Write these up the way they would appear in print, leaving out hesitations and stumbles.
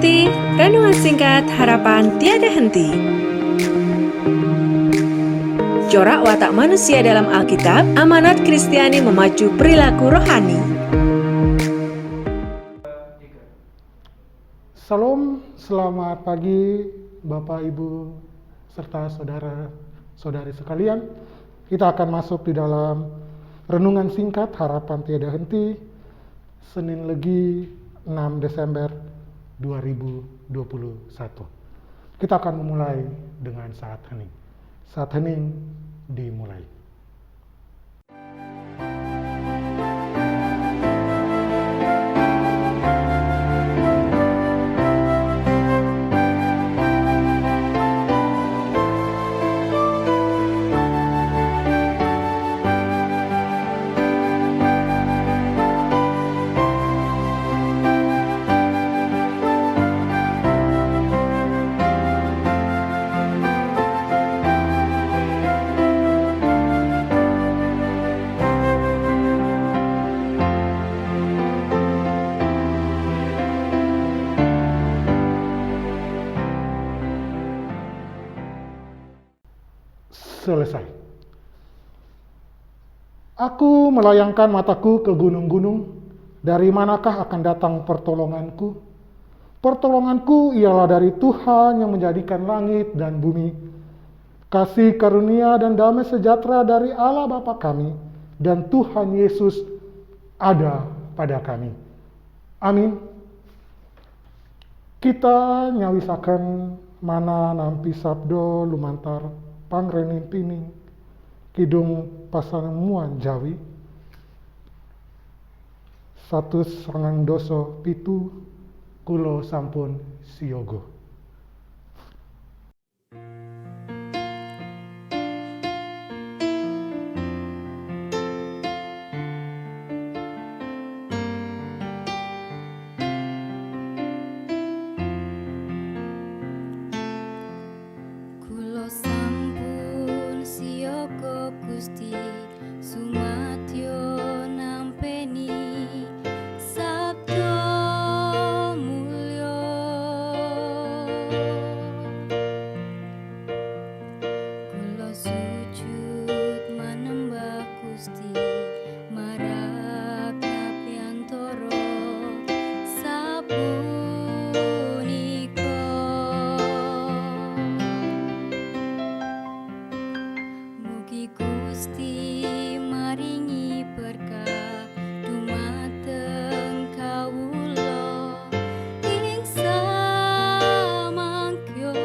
ikuti renungan singkat harapan tiada henti. Corak watak manusia dalam Alkitab, amanat Kristiani memacu perilaku rohani. Salam, selamat pagi Bapak, Ibu, serta saudara-saudari sekalian. Kita akan masuk di dalam renungan singkat harapan tiada henti, Senin Legi 6 Desember 2021. Kita akan memulai dengan saat hening. Saat hening dimulai. Selesai. Aku melayangkan mataku ke gunung-gunung, dari manakah akan datang pertolonganku? Pertolonganku ialah dari Tuhan yang menjadikan langit dan bumi. Kasih karunia dan damai sejahtera dari Allah Bapa kami dan Tuhan Yesus ada pada kami. Amin. Kita nyawisaken mana nampi sabdo lumantar pangrenin pining kidung pasamuan Jawi 197 kulo sampun siyogo. Gusti sumatyo nampeni sabdo mulya kula sujud manembah Gusti marang kapiyantara sapunika mugi Gusti maringi berkah dumateng kawula ing samangkya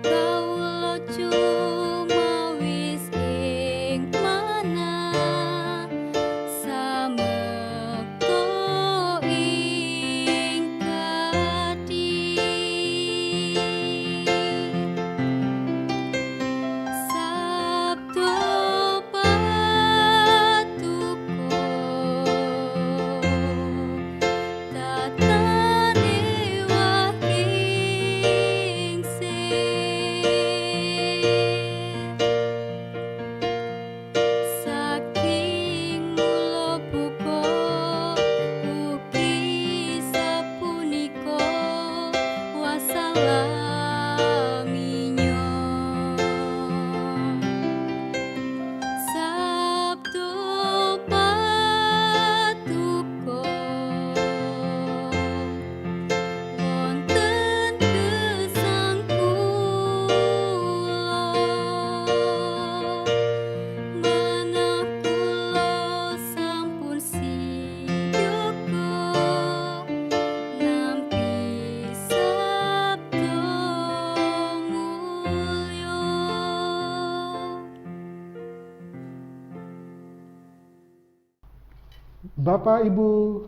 kawula cumawis ing manah samekta ing kadhi Bapak, Ibu,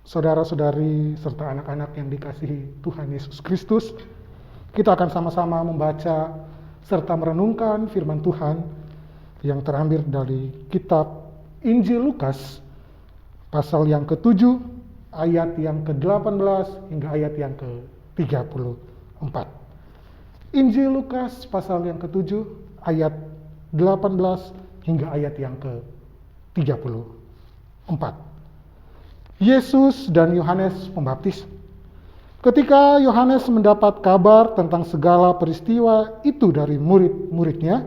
saudara-saudari, serta anak-anak yang dikasihi Tuhan Yesus Kristus, kita akan sama-sama membaca serta merenungkan firman Tuhan yang terambil dari kitab Injil Lukas, pasal yang ke-7, ayat yang ke-18 hingga ayat yang ke-34. Injil Lukas, pasal yang ke-7, ayat 18 hingga ayat yang ke-34. Yesus dan Yohanes Pembaptis. Ketika Yohanes mendapat kabar tentang segala peristiwa itu dari murid-muridnya,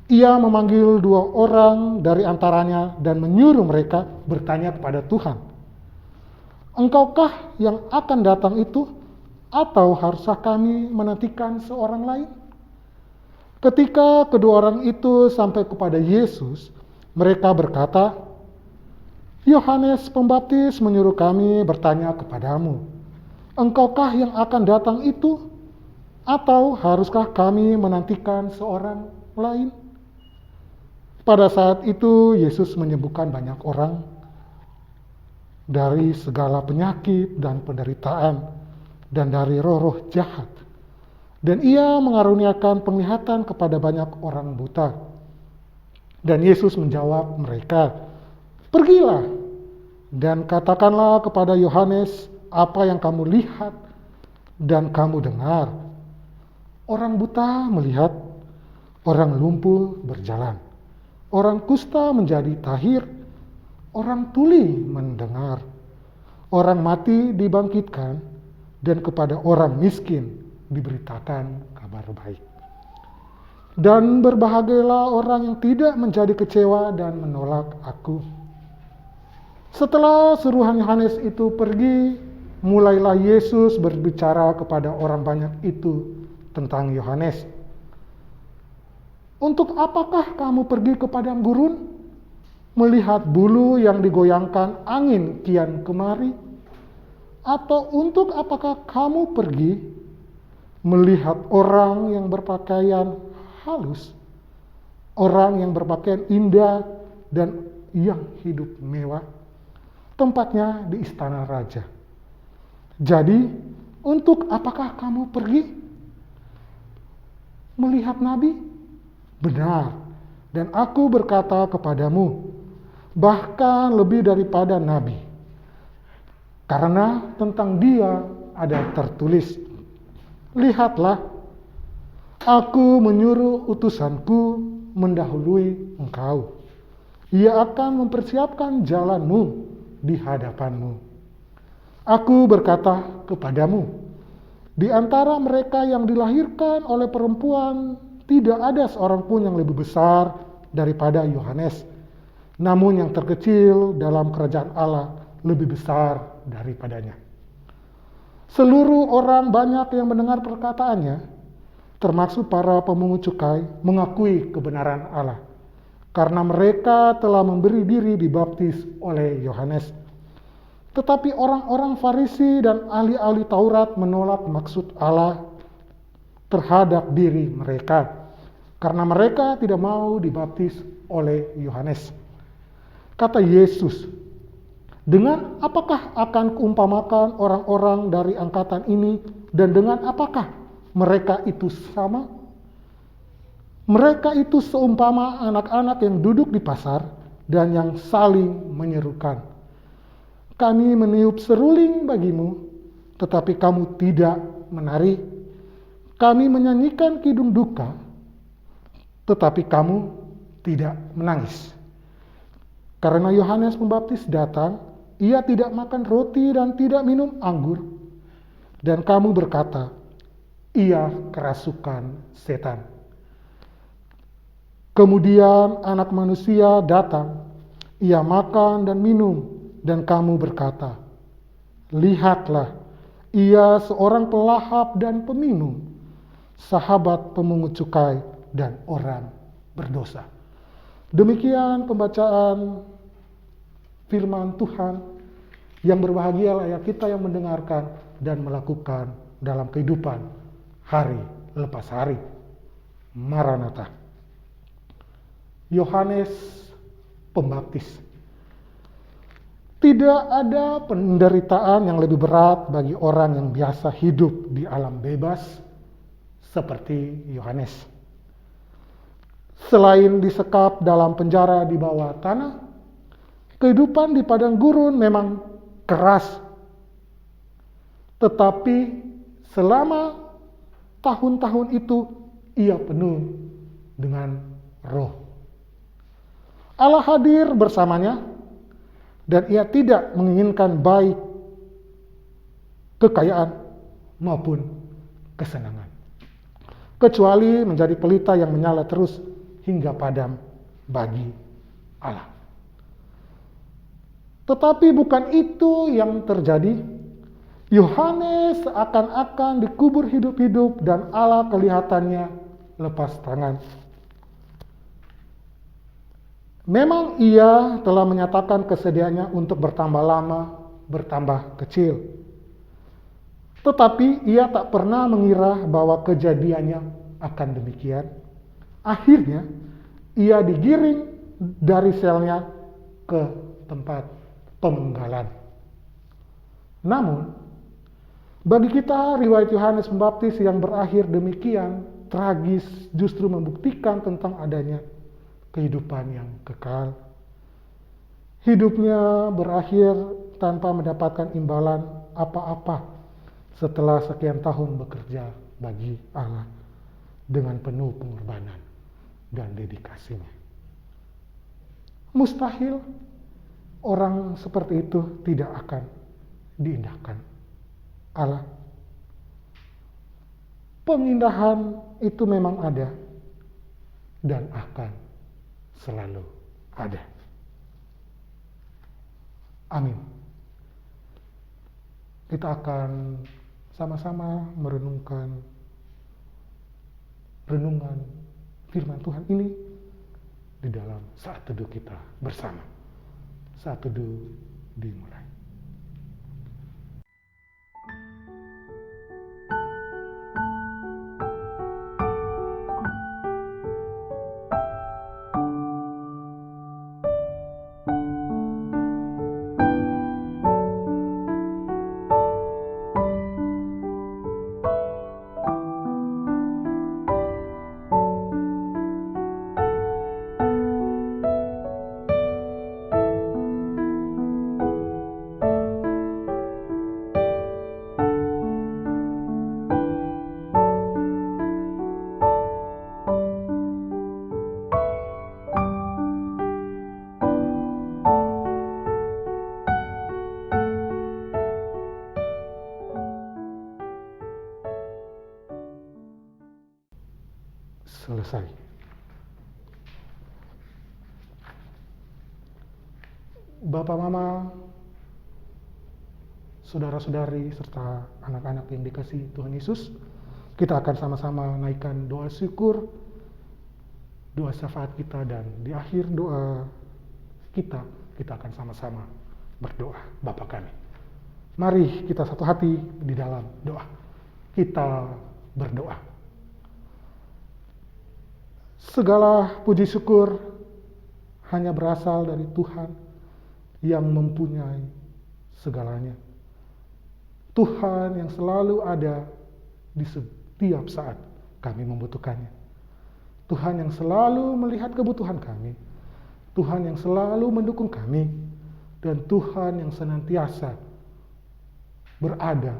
ia memanggil 2 orang dari antaranya dan menyuruh mereka bertanya kepada Tuhan, "Engkaukah yang akan datang itu, atau haruskah kami menantikan seorang lain?" Ketika kedua orang itu sampai kepada Yesus, mereka berkata, "Yohanes Pembaptis menyuruh kami bertanya kepadamu, engkaukah yang akan datang itu, atau haruskah kami menantikan seorang lain?" Pada saat itu Yesus menyembuhkan banyak orang dari segala penyakit dan penderitaan dan dari roh-roh jahat. Dan ia mengaruniakan penglihatan kepada banyak orang buta. Dan Yesus menjawab mereka, "Pergilah dan katakanlah kepada Yohanes apa yang kamu lihat dan kamu dengar. Orang buta melihat, orang lumpuh berjalan, orang kusta menjadi tahir, orang tuli mendengar, orang mati dibangkitkan, dan kepada orang miskin diberitakan kabar baik. Dan berbahagialah orang yang tidak menjadi kecewa dan menolak aku." Setelah suruhan Yohanes itu pergi, mulailah Yesus berbicara kepada orang banyak itu tentang Yohanes. "Untuk apakah kamu pergi ke padang gurun, melihat bulu yang digoyangkan angin kian kemari? Atau untuk apakah kamu pergi melihat orang yang berpakaian halus, orang yang berpakaian indah dan yang hidup mewah? Tempatnya di istana raja. Jadi, untuk apakah kamu pergi melihat nabi? Benar, dan aku berkata kepadamu, bahkan lebih daripada nabi. Karena tentang dia ada tertulis, 'Lihatlah, aku menyuruh utusanku mendahului engkau. Ia akan mempersiapkan jalanmu di hadapanmu.' Aku berkata kepadamu, di antara mereka yang dilahirkan oleh perempuan tidak ada seorang pun yang lebih besar daripada Yohanes. Namun yang terkecil dalam kerajaan Allah lebih besar daripadanya." Seluruh orang banyak yang mendengar perkataannya, termasuk para pemungut cukai, mengakui kebenaran Allah, karena mereka telah memberi diri dibaptis oleh Yohanes. Tetapi orang-orang Farisi dan ahli-ahli Taurat menolak maksud Allah terhadap diri mereka, karena mereka tidak mau dibaptis oleh Yohanes. Kata Yesus, "Dengan apakah akan kuumpamakan orang-orang dari angkatan ini, dan dengan apakah mereka itu sama? Mereka itu seumpama anak-anak yang duduk di pasar dan yang saling menyerukan, 'Kami meniup seruling bagimu, tetapi kamu tidak menari. Kami menyanyikan kidung duka, tetapi kamu tidak menangis.' Karena Yohanes Pembaptis datang, ia tidak makan roti dan tidak minum anggur. Dan kamu berkata, ia kerasukan setan. Kemudian Anak Manusia datang, ia makan dan minum, dan kamu berkata, 'Lihatlah, ia seorang pelahap dan peminum, sahabat pemungut cukai dan orang berdosa.'" Demikian pembacaan firman Tuhan. Yang berbahagialah ya kita yang mendengarkan dan melakukan dalam kehidupan hari lepas hari. Maranatha. Yohanes Pembaptis. Tidak ada penderitaan yang lebih berat bagi orang yang biasa hidup di alam bebas seperti Yohanes. Selain disekap dalam penjara di bawah tanah, kehidupan di padang gurun memang keras. Tetapi selama tahun-tahun itu ia penuh dengan roh. Allah hadir bersamanya, Dan ia tidak menginginkan baik kekayaan maupun kesenangan, kecuali menjadi pelita yang menyala terus hingga padam bagi Allah. Tetapi bukan itu yang terjadi. Yohanes seakan-akan dikubur hidup-hidup dan Allah kelihatannya lepas tangan. Memang ia telah menyatakan kesediaannya untuk bertambah lama, bertambah kecil. Tetapi ia tak pernah mengira bahwa kejadiannya akan demikian. Akhirnya ia digiring dari selnya ke tempat pemenggalan. Namun, bagi kita riwayat Yohanes Pembaptis yang berakhir demikian tragis justru membuktikan tentang adanya kehidupan yang kekal. Hidupnya berakhir tanpa mendapatkan imbalan apa-apa setelah sekian tahun bekerja bagi Allah dengan penuh pengorbanan dan dedikasinya. Mustahil orang seperti itu tidak akan diindahkan Allah. Pengindahan itu memang ada dan akan selalu ada. Amin. Kita akan sama-sama merenungkan renungan firman Tuhan ini di dalam saat teduh kita bersama. Saat teduh dimulai. Selesai. Bapak, Mama, saudara-saudari, serta anak-anak yang dikasihi Tuhan Yesus, kita akan sama-sama naikkan doa syukur, doa syafaat kita, dan di akhir doa kita akan sama-sama berdoa Bapa kami. Mari kita satu hati di dalam doa. Kita berdoa. Segala puji syukur hanya berasal dari Tuhan yang mempunyai segalanya. Tuhan yang selalu ada di setiap saat kami membutuhkannya. Tuhan yang selalu melihat kebutuhan kami. Tuhan yang selalu mendukung kami. Dan Tuhan yang senantiasa berada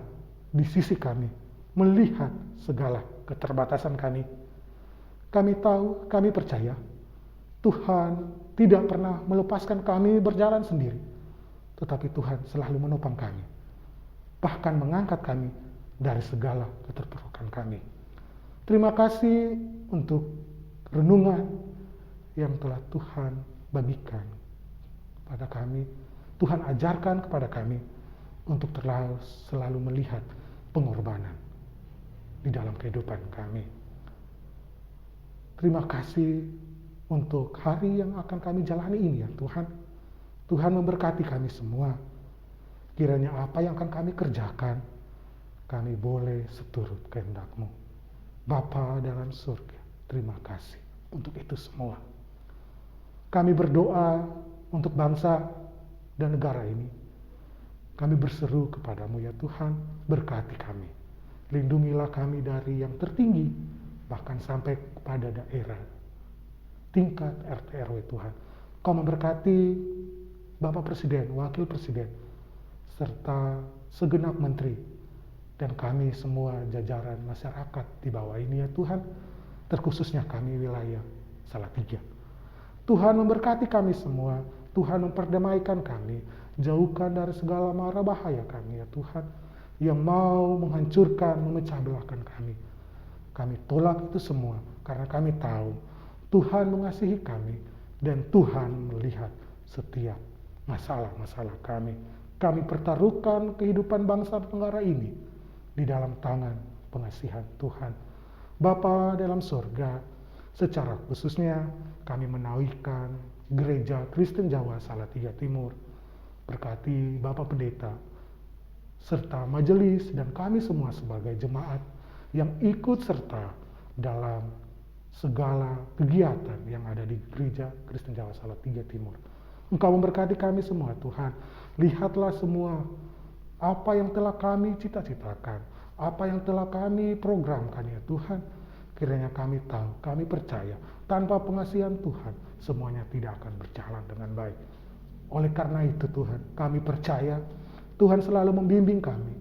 di sisi kami, melihat segala keterbatasan kami. Kami tahu, kami percaya, Tuhan tidak pernah melepaskan kami berjalan sendiri. Tetapi Tuhan selalu menopang kami. Bahkan mengangkat kami dari segala keterpurukan kami. Terima kasih untuk renungan yang telah Tuhan bagikan pada kami. Tuhan ajarkan kepada kami untuk selalu melihat pengorbanan di dalam kehidupan kami. Terima kasih untuk hari yang akan kami jalani ini ya Tuhan. Tuhan memberkati kami semua. Kiranya apa yang akan kami kerjakan, kami boleh seturut kehendak-Mu. Bapa dalam surga, terima kasih untuk itu semua. Kami berdoa untuk bangsa dan negara ini. Kami berseru kepadamu ya Tuhan, berkati kami. Lindungilah kami dari yang tertinggi, bahkan sampai kepada daerah, tingkat RT RW Tuhan. Kau memberkati Bapak Presiden, Wakil Presiden, serta segenap menteri, dan kami semua jajaran masyarakat di bawah ini ya Tuhan, terkhususnya kami wilayah Salatiga. Tuhan memberkati kami semua, Tuhan memperdamaikan kami, jauhkan dari segala mara bahaya kami ya Tuhan, yang mau menghancurkan, memecah belahkan kami. Kami tolak itu semua karena kami tahu Tuhan mengasihi kami dan Tuhan melihat setiap masalah-masalah kami. Kami pertaruhkan kehidupan bangsa negara ini di dalam tangan pengasihan Tuhan. Bapa dalam surga, secara khususnya kami menawikan Gereja Kristen Jawa Salatiga Timur. Berkati Bapak Pendeta, serta majelis dan kami semua sebagai jemaat yang ikut serta dalam segala kegiatan yang ada di Gereja Kristen Jawa Salatiga Timur. Engkau memberkati kami semua Tuhan. Lihatlah semua apa yang telah kami cita-citakan, apa yang telah kami programkan ya Tuhan. Kiranya kami tahu, kami percaya, tanpa pengasihan Tuhan, semuanya tidak akan berjalan dengan baik. Oleh karena itu Tuhan, kami percaya Tuhan selalu membimbing kami.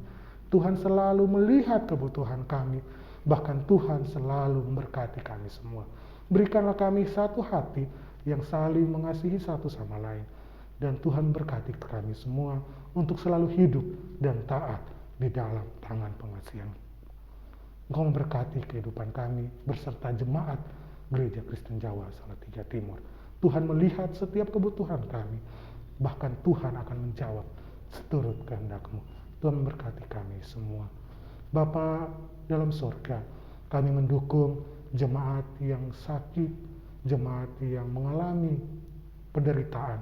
Tuhan selalu melihat kebutuhan kami. Bahkan Tuhan selalu memberkati kami semua. Berikanlah kami satu hati yang saling mengasihi satu sama lain. Dan Tuhan berkati kami semua untuk selalu hidup dan taat di dalam tangan pengasihan. Engkau memberkati kehidupan kami berserta jemaat Gereja Kristen Jawa Salatiga Timur. Tuhan melihat setiap kebutuhan kami. Bahkan Tuhan akan menjawab seturut kehendak-Mu. Tuhan memberkati kami semua. Bapa dalam surga, kami mendukung jemaat yang sakit, jemaat yang mengalami penderitaan.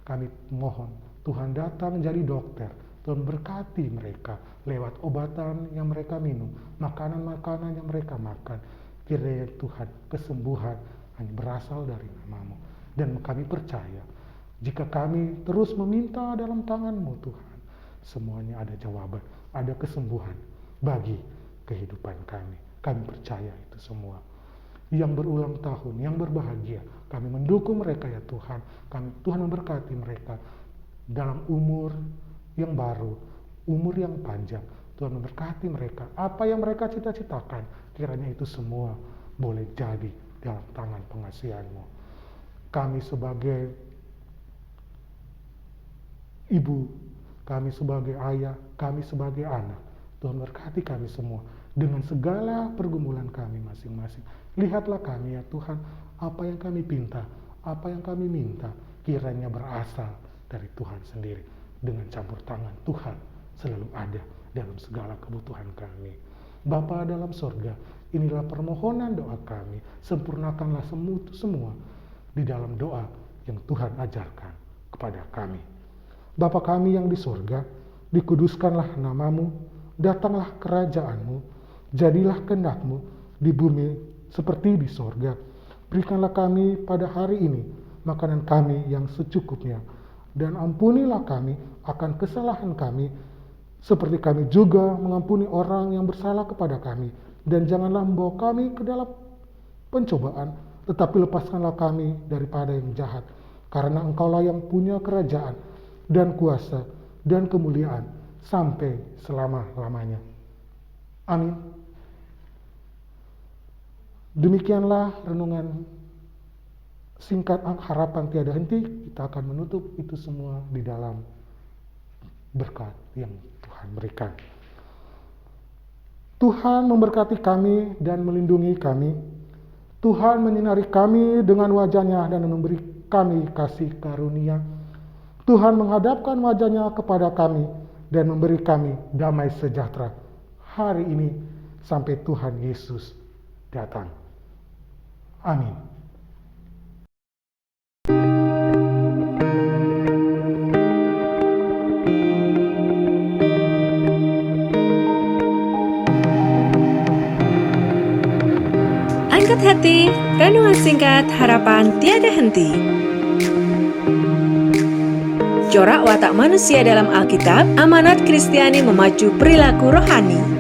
Kami mohon Tuhan datang menjadi dokter. Tuhan berkati mereka lewat obatan yang mereka minum, makanan-makanan yang mereka makan. Kiranya Tuhan, kesembuhan hanya berasal dari nama-Mu. Dan kami percaya, jika kami terus meminta dalam tangan-Mu Tuhan, semuanya ada jawaban, ada kesembuhan bagi kehidupan kami. Kami percaya itu semua. Yang berulang tahun, yang berbahagia, kami mendukung mereka ya Tuhan. Tuhan memberkati mereka dalam umur yang baru, umur yang panjang. Tuhan memberkati mereka. Apa yang mereka cita-citakan, kiranya itu semua boleh jadi dalam tangan pengasihan-Mu. Kami sebagai ibu, kami sebagai ayah, kami sebagai anak, Tuhan berkati kami semua dengan segala pergumulan kami masing-masing. Lihatlah kami ya Tuhan, apa yang kami pinta, apa yang kami minta, kiranya berasal dari Tuhan sendiri. Dengan campur tangan Tuhan selalu ada dalam segala kebutuhan kami. Bapa dalam surga, inilah permohonan doa kami. Sempurnakanlah semua di dalam doa yang Tuhan ajarkan kepada kami. Bapa kami yang di surga, dikuduskanlah nama-Mu, datanglah kerajaan-Mu, jadilah kehendak-Mu di bumi seperti di surga. Berikanlah kami pada hari ini makanan kami yang secukupnya, dan ampunilah kami akan kesalahan kami, seperti kami juga mengampuni orang yang bersalah kepada kami. Dan janganlah membawa kami ke dalam pencobaan, tetapi lepaskanlah kami daripada yang jahat. Karena Engkaulah yang punya kerajaan dan kuasa dan kemuliaan sampai selama-lamanya. Amin. Demikianlah renungan singkat harapan tiada henti. Kita akan menutup itu semua di dalam berkat yang Tuhan berikan. Tuhan memberkati kami dan melindungi kami. Tuhan menyinari kami dengan wajah-Nya dan memberi kami kasih karunia. Tuhan menghadapkan wajah-Nya kepada kami dan memberi kami damai sejahtera hari ini sampai Tuhan Yesus datang. Amin. Angkat hati, renungan singkat harapan tiada henti. Corak watak manusia dalam Alkitab, amanat Kristiani memacu perilaku rohani.